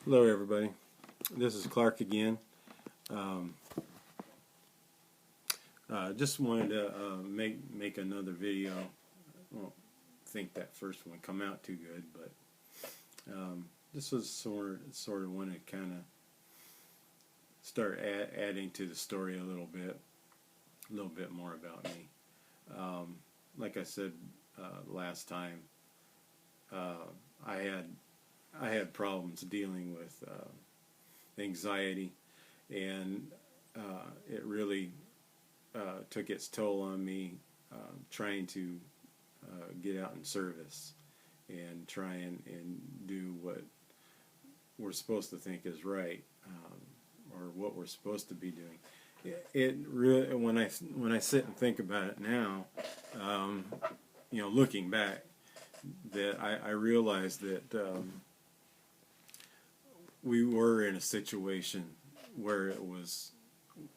Hello everybody, this is Clark again. Just wanted to make another video. I don't think that first one come out too good, but this was sort of want to kind of start adding to the story a little bit more about me. Like I said last time, I had problems dealing with anxiety, and it really took its toll on me trying to get out in service and try and do what we're supposed to think is right, or what we're supposed to be doing. It really, when I sit and think about it now, looking back, that I realized that we were in a situation where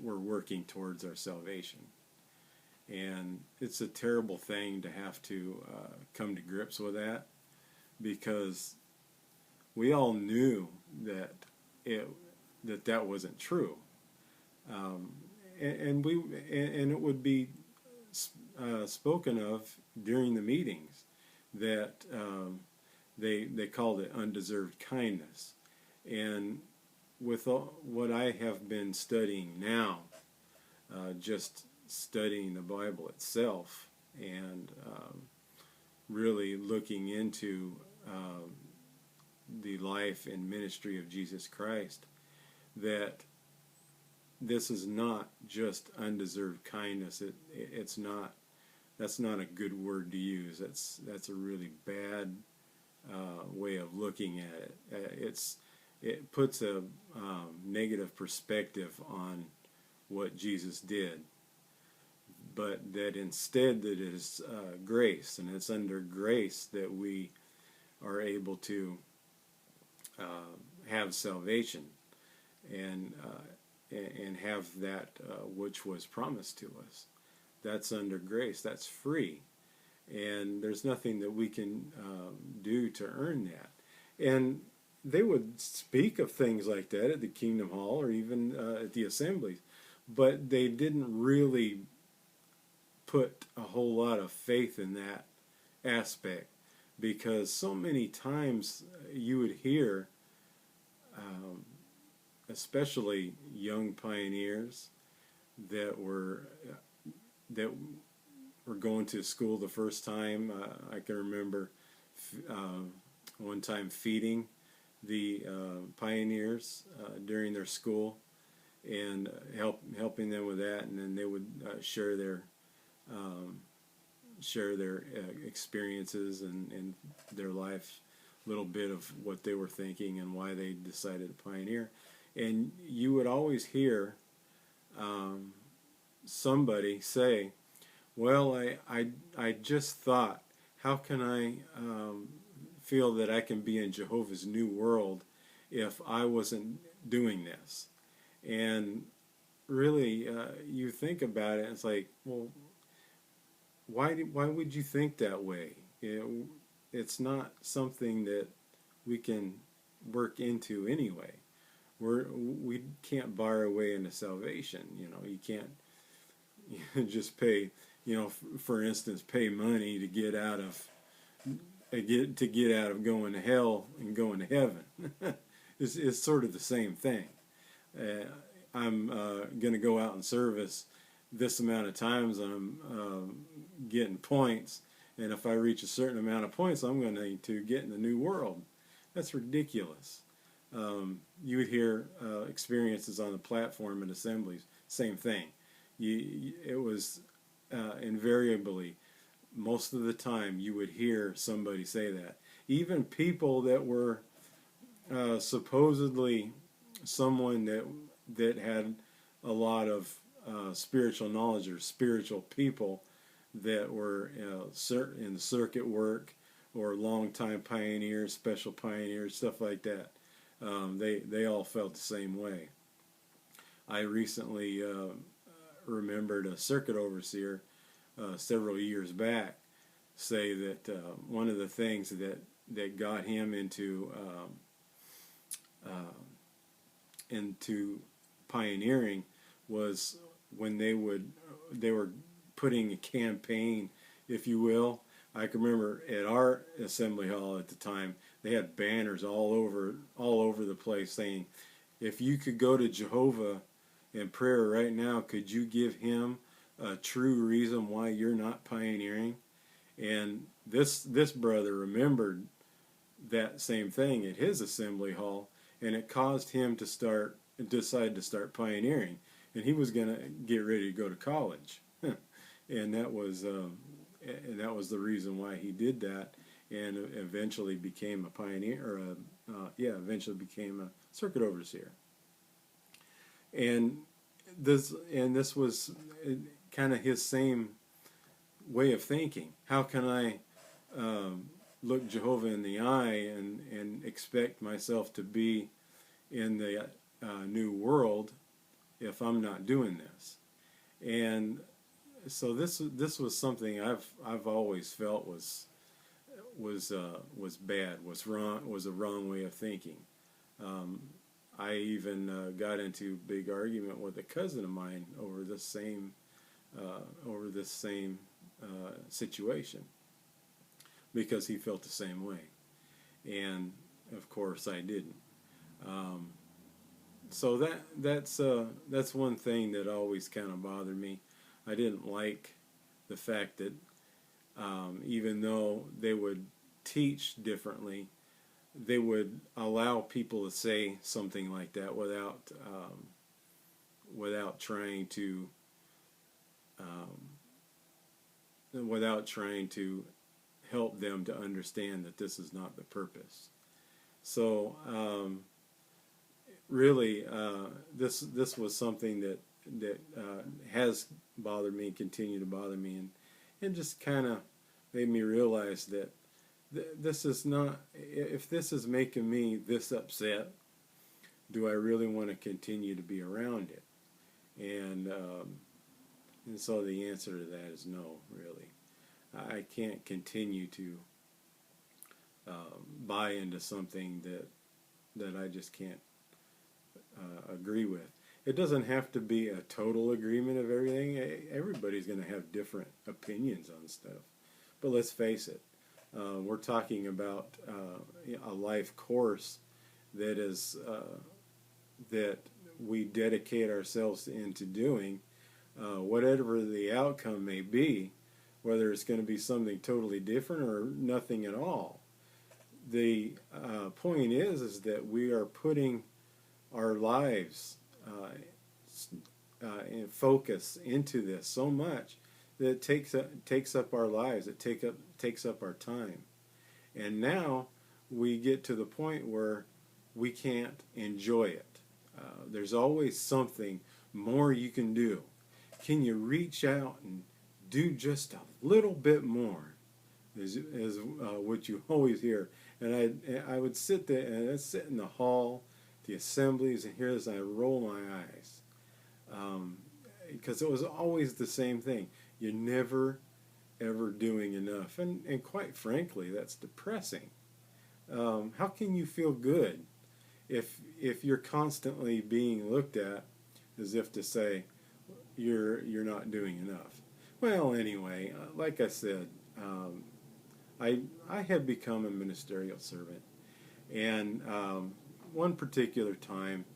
we're working towards our salvation, and it's a terrible thing to have to come to grips with that, because we all knew that that wasn't true, and it would be spoken of during the meetings that they called it undeserved kindness. And with what I have been studying now, just studying the Bible itself, and really looking into the life and ministry of Jesus Christ, that this is not just undeserved kindness. It's not. That's not a good word to use. That's a really bad way of looking at it. It puts a negative perspective on what Jesus did, but that instead that is grace, and it's under grace that we are able to have salvation and have that which was promised to us. That's under grace. That's free, and there's nothing that we can do to earn that. And they would speak of things like that at the Kingdom Hall, or even at the assemblies, but they didn't really put a whole lot of faith in that aspect, because so many times you would hear, especially young pioneers that were going to school the first time. I can remember one time feeding the pioneers during their school, and helping them with that, and then they would share their experiences and their life, a little bit of what they were thinking and why they decided to pioneer. And you would always hear somebody say, well, I just thought, how can I feel that I can be in Jehovah's new world if I wasn't doing this? And really, you think about it, and it's like, well, why would you think that way? It's not something that we can work into anyway. We can't buy our way into salvation. You can't just pay, for instance, pay money to get out of going to hell and going to heaven. It's sort of the same thing. I'm going to go out in service this amount of times, and I'm getting points, and if I reach a certain amount of points, I'm going to get in the new world. That's ridiculous. You would hear experiences on the platform at assemblies, same thing. It was invariably, most of the time, you would hear somebody say that. Even people that were supposedly someone that had a lot of spiritual knowledge, or spiritual people that were in the circuit work, or long-time pioneers, special pioneers, stuff like that. They all felt the same way. I recently remembered a circuit overseer several years back say that one of the things that got him into into pioneering was when they were putting a campaign, if you will. I can remember at our assembly hall at the time, they had banners all over the place saying, if you could go to Jehovah in prayer right now, could you give him a true reason why you're not pioneering? And this brother remembered that same thing at his assembly hall, and it caused him to decide to start pioneering. And he was going to get ready to go to college, and that was the reason why he did that, and eventually became a pioneer, or eventually became a circuit overseer. And this was kind of his same way of thinking. How can I look Jehovah in the eye and expect myself to be in the new world if I'm not doing this? And so this was something I've always felt was bad, was wrong, was a wrong way of thinking. I even got into a big argument with a cousin of mine over this same situation, because he felt the same way, and of course I didn't. So that's one thing that always kind of bothered me. I didn't like the fact that even though they would teach differently, they would allow people to say something like that without trying to help them to understand that this is not the purpose. So really, this was something that has bothered me and continue to bother me, and just kind of made me realize that this is not, if this is making me this upset, do I really want to continue to be around it? And so the answer to that is no, really. I can't continue to buy into something that I just can't agree with. It doesn't have to be a total agreement of everything. Everybody's going to have different opinions on stuff. But let's face it, we're talking about a life course that is that we dedicate ourselves into doing, whatever the outcome may be, whether it's going to be something totally different or nothing at all. The point is that we are putting our lives and focus into this so much that it takes up our lives, it takes up our time. And now we get to the point where we can't enjoy it. There's always something more you can do. Can you reach out and do just a little bit more? Is what you always hear. And I would sit there, and I'd sit in the hall, the assemblies, and hear this, and I roll my eyes. Because it was always the same thing. You're never, ever doing enough. And quite frankly, that's depressing. How can you feel good if you're constantly being looked at as if to say you're not doing enough? Well, anyway, like I said, I had become a ministerial servant, and one particular time,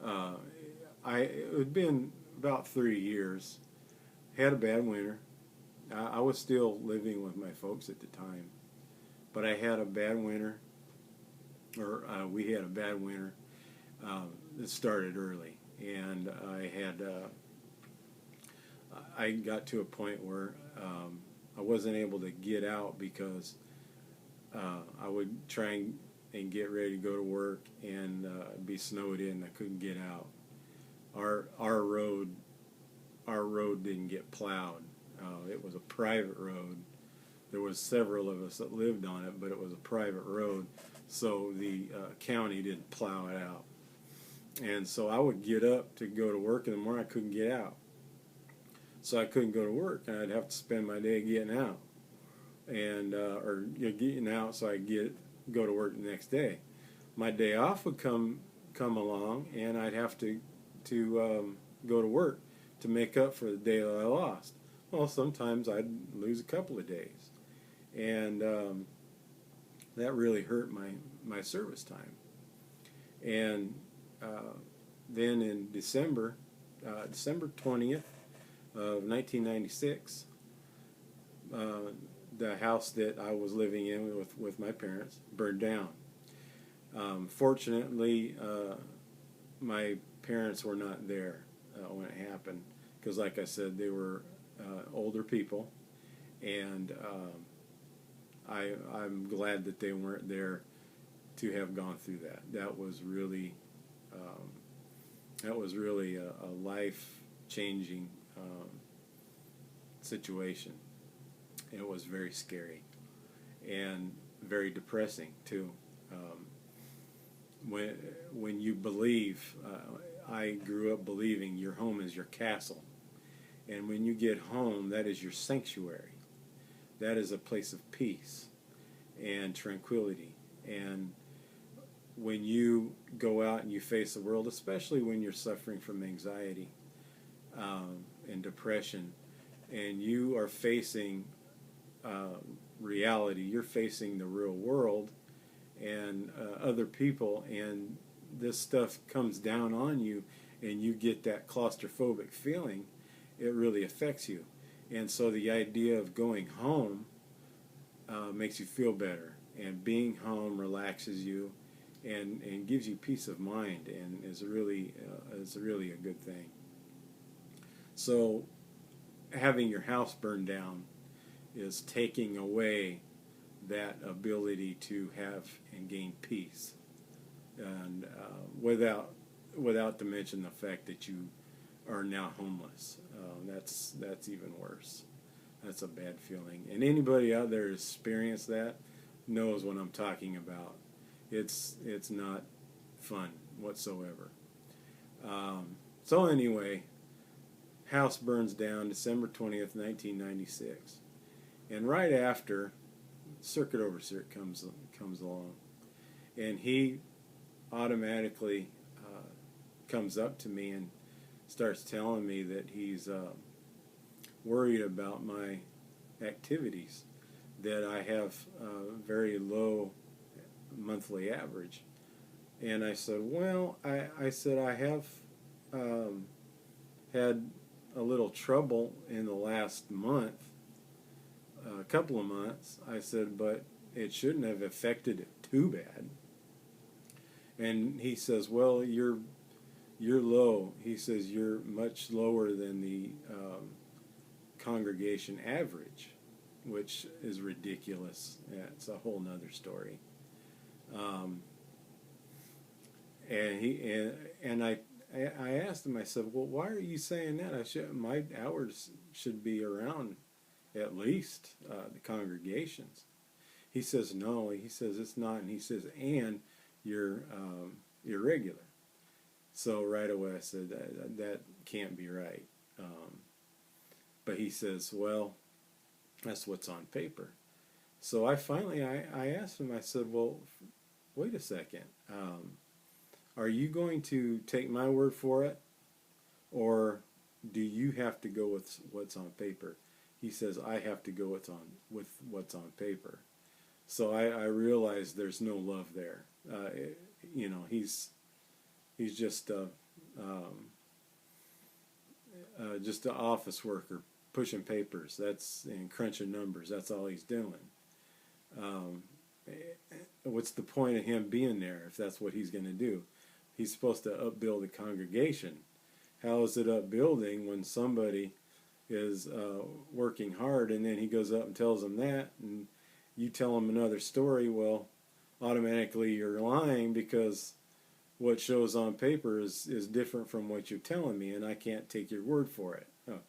it had been about 3 years, had a bad winter. I was still living with my folks at the time, but I had a bad winter, or we had a bad winter. It started early, and I got to a point where I wasn't able to get out because I would try and get ready to go to work and be snowed in. I couldn't get out. Our road didn't get plowed. It was a private road. There was several of us that lived on it, but it was a private road, so the county didn't plow it out. And so I would get up to go to work in the morning. I couldn't get out. So I couldn't go to work, and I'd have to spend my day getting out, and getting out so I could go to work the next day. my day off would come along, and I'd have to go to work to make up for the day that I lost. Well, sometimes I'd lose a couple of days, and that really hurt my service time. And then in December 20th of 1996, the house that I was living in with my parents burned down. Fortunately, my parents were not there when it happened, because like I said, they were older people, and I'm glad that they weren't there to have gone through that. That was really a life-changing situation. It was very scary and very depressing too. When you believe, I grew up believing your home is your castle, and when you get home, that is your sanctuary. That is a place of peace and tranquility. And when you go out and you face the world, especially when you're suffering from anxiety and depression, and you are facing reality, you're facing the real world and other people, and this stuff comes down on you, and you get that claustrophobic feeling, it really affects you. And so the idea of going home makes you feel better, and being home relaxes you and gives you peace of mind, and is really a good thing. So having your house burned down is taking away that ability to have and gain peace, and without to mention the fact that you are now homeless. That's even worse. That's a bad feeling, and anybody out there who's experienced that knows what I'm talking about. It's not fun whatsoever. So anyway, house burns down December 20th, 1996, and right after, circuit overseer comes along, and he automatically comes up to me and starts telling me that he's worried about my activities, that I have very low monthly average. And I said, well, I said I have had a little trouble in the last month, a couple of months. I said, but it shouldn't have affected it too bad. And he says, well, you're low. He says, you're much lower than the congregation average, which is ridiculous. Yeah, it's a whole nother story. And I asked him, I said, well, why are you saying that? My hours should be around at least the congregations. He says, no. He says, it's not. And he says, and you're irregular. So right away I said, that can't be right. But he says, well, that's what's on paper. So I finally asked him, I said, well, wait a second. Are you going to take my word for it, or do you have to go with what's on paper? He says, I have to go with what's on paper. So I realized there's no love there. He's just an office worker pushing papers. And crunching numbers. That's all he's doing. What's the point of him being there if that's what he's going to do? He's supposed to upbuild the congregation. How is it upbuilding when somebody is working hard, and then he goes up and tells them that, and you tell him another story? Well, automatically you're lying, because what shows on paper is different from what you're telling me, and I can't take your word for it. Oh,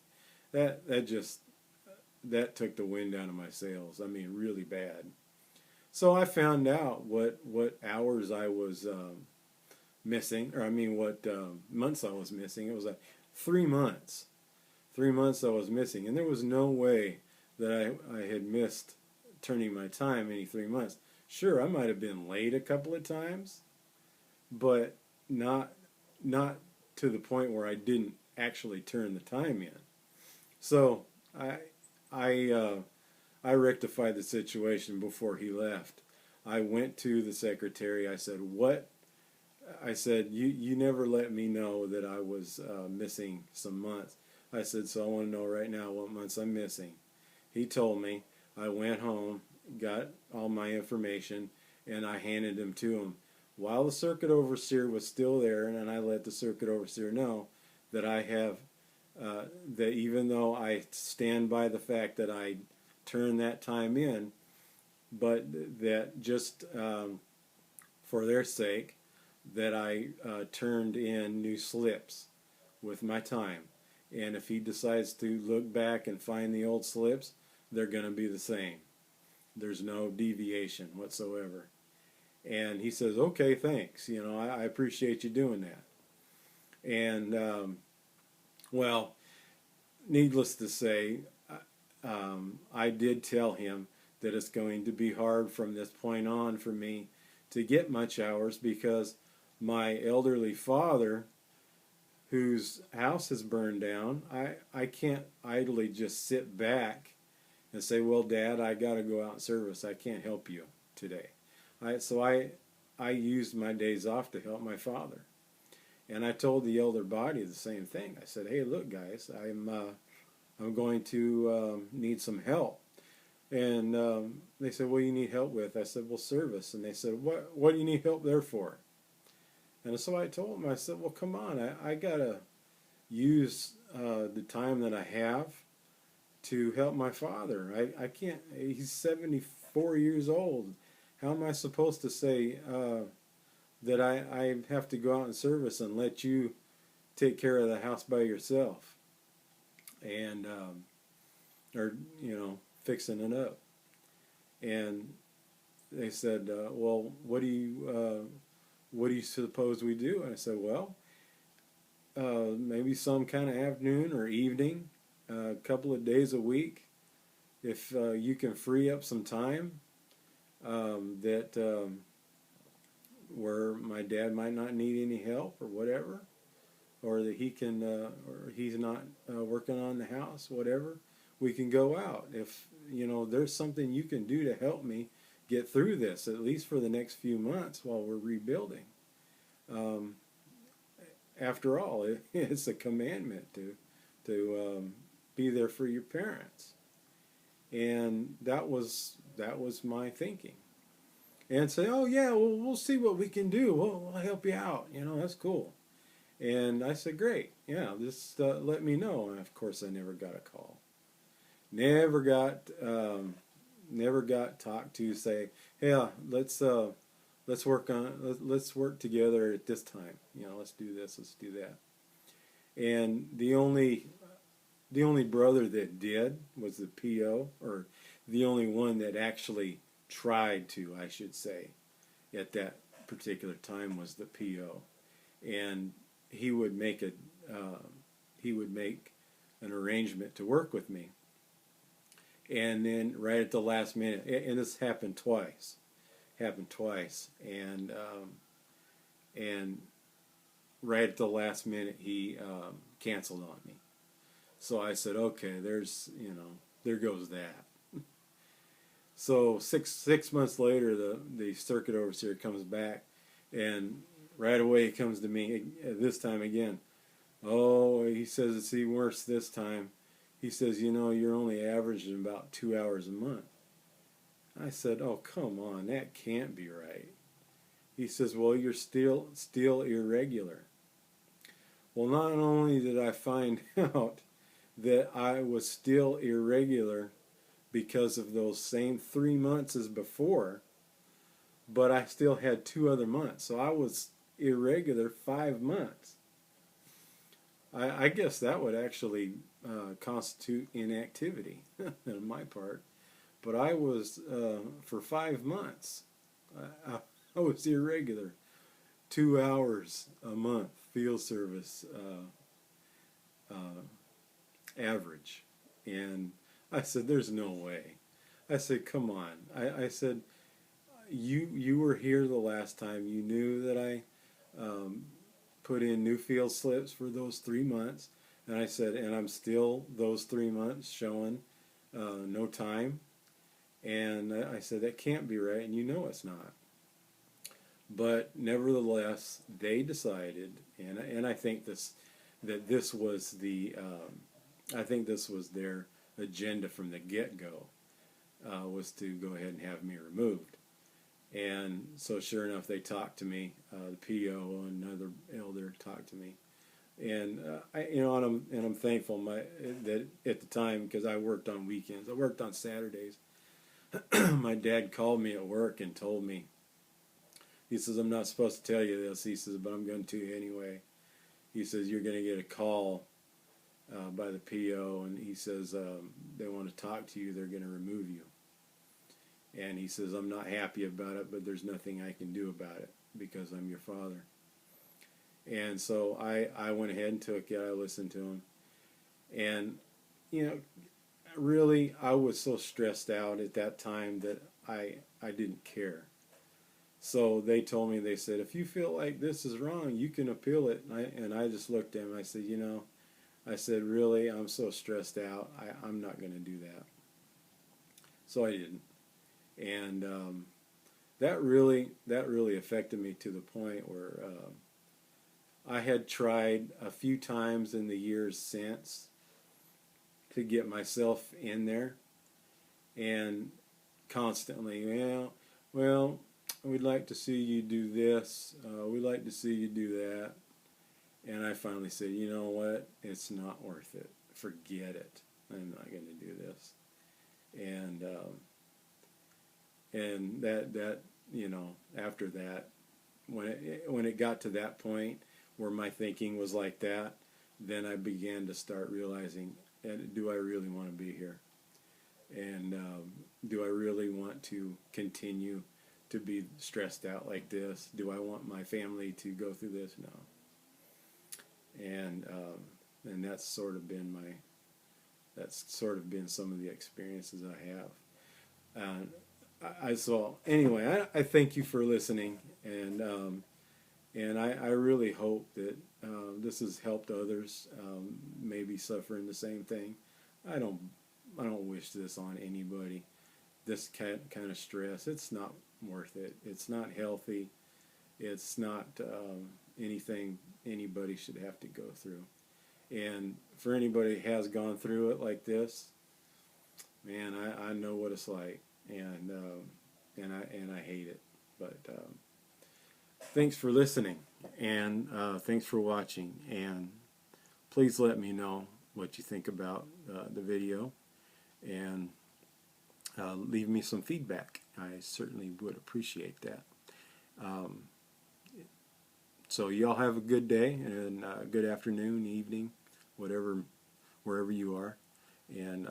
that took the wind out of my sails. I mean, really bad. So I found out what hours I was missing, or what months I was missing. It was like 3 months. 3 months I was missing, and there was no way that I had missed turning my time any 3 months. Sure, I might have been late a couple of times, but not not to the point where I didn't actually turn the time in. So I I I rectified the situation before he left. I went to the secretary. I said, "What?" I said, "You never let me know that I was missing some months." I said, "So I want to know right now what months I'm missing." He told me. I went home, got all my information, and I handed them to him. While the circuit overseer was still there, and I let the circuit overseer know that I have, that even though I stand by the fact that I turned that time in, but that just for their sake, that I turned in new slips with my time. And if he decides to look back and find the old slips, they're going to be the same. There's no deviation whatsoever. And he says, "Okay, thanks. I appreciate you doing that." And, well, needless to say, I did tell him that it's going to be hard from this point on for me to get much hours because my elderly father, whose house has burned down, I can't idly just sit back and say, "Well, Dad, I got to go out and service. I can't help you today." So I used my days off to help my father. And I told the elder body the same thing. I said, "Hey, look, guys, I'm going to need some help." And they said, "What do you need help with?" I said, "Well, service." And they said, What do you need help there for?" And so I told them, I said, "Well, come on, I got to use the time that I have to help my father. I can't, he's 74 years old. How am I supposed to say that I have to go out and service and let you take care of the house by yourself?" And, or, fixing it up. And they said, "Well, what do you suppose we do?" And I said, "Well, maybe some kind of afternoon or evening, a couple of days a week, if you can free up some time that where my dad might not need any help or whatever, or that he can, or he's not working on the house, whatever, we can go out. If there's something you can do to help me get through this, at least for the next few months while we're rebuilding." After all, it's a commandment to be there for your parents, and that was my thinking. And say, "Oh yeah, well, we'll see what we can do. We'll help you out. That's cool." And I said, "Great, yeah, just let me know." And of course, I never got a call. Never got talked to. Say, "Hey, let's work together at this time. Let's do this. Let's do that." And the only brother that did was the PO, or the only one that actually tried to, I should say, at that particular time was the PO, and he would make an arrangement to work with me, and then right at the last minute, and this happened twice, and right at the last minute he canceled on me. So I said, "Okay, there goes that." So six months later, the circuit overseer comes back, and right away he comes to me this time again. "Oh," he says, "it's even worse this time." He says, "You're only averaging about 2 hours a month." I said, "Oh, come on, that can't be right." He says, "Well, you're still irregular." Well, not only did I find out that I was still irregular because of those same 3 months as before, but I still had 2 other months. So I was irregular 5 months. I guess that would actually constitute inactivity on my part. But I was, for 5 months, I was irregular. 2 hours a month, field service average. And I said, "There's no way." I said, "Come on." I said, you were here the last time. You knew that put in new field slips for those 3 months. And I said, and I'm still those 3 months showing no time. And I said, that can't be right, and you know it's not. But nevertheless, they decided, and I think this was I think this was their agenda from the get-go, was to go ahead and have me removed. And so sure enough, they talked to me. The PO and another elder talked to me, and I'm thankful that at the time, because I worked on weekends, I worked on Saturdays. My dad called me at work and told me, he says, I'm not supposed to tell you this, he says, but I'm going to anyway. He says, you're going to get a call by the PO, and he says, they want to talk to you, they're going to remove you. And he says, I'm not happy about it, but there's nothing I can do about it because I'm your father. And so I went ahead and took it. I listened to him. And, really, I was so stressed out at that time that I didn't care. So they told me, they said, if you feel like this is wrong, you can appeal it. And I just looked at him. I said, I said, really, I'm so stressed out. I'm not going to do that. So I didn't. And that really affected me to the point where I had tried a few times in the years since to get myself in there, and constantly, well, we'd like to see you do this, we'd like to see you do that. And I finally said, you know what, it's not worth it, forget it, I'm not going to do this. And that after that, when it got to that point where my thinking was like that, then I began to start realizing, do I really want to be here? And do I really want to continue to be stressed out like this? Do I want my family to go through this? No. And that's sort of been some of the experiences I have. So anyway, I thank you for listening, and I really hope that this has helped others, maybe suffering the same thing. I don't wish this on anybody. This kind of stress, it's not worth it. It's not healthy. It's not anything anybody should have to go through. And for anybody who has gone through it like this, man, I know what it's like, and I hate it. But thanks for listening, and thanks for watching, and please let me know what you think about the video, and leave me some feedback. I certainly would appreciate that. So y'all have a good day, and good afternoon, evening, wherever you are, and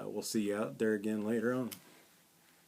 we'll see you out there again later on.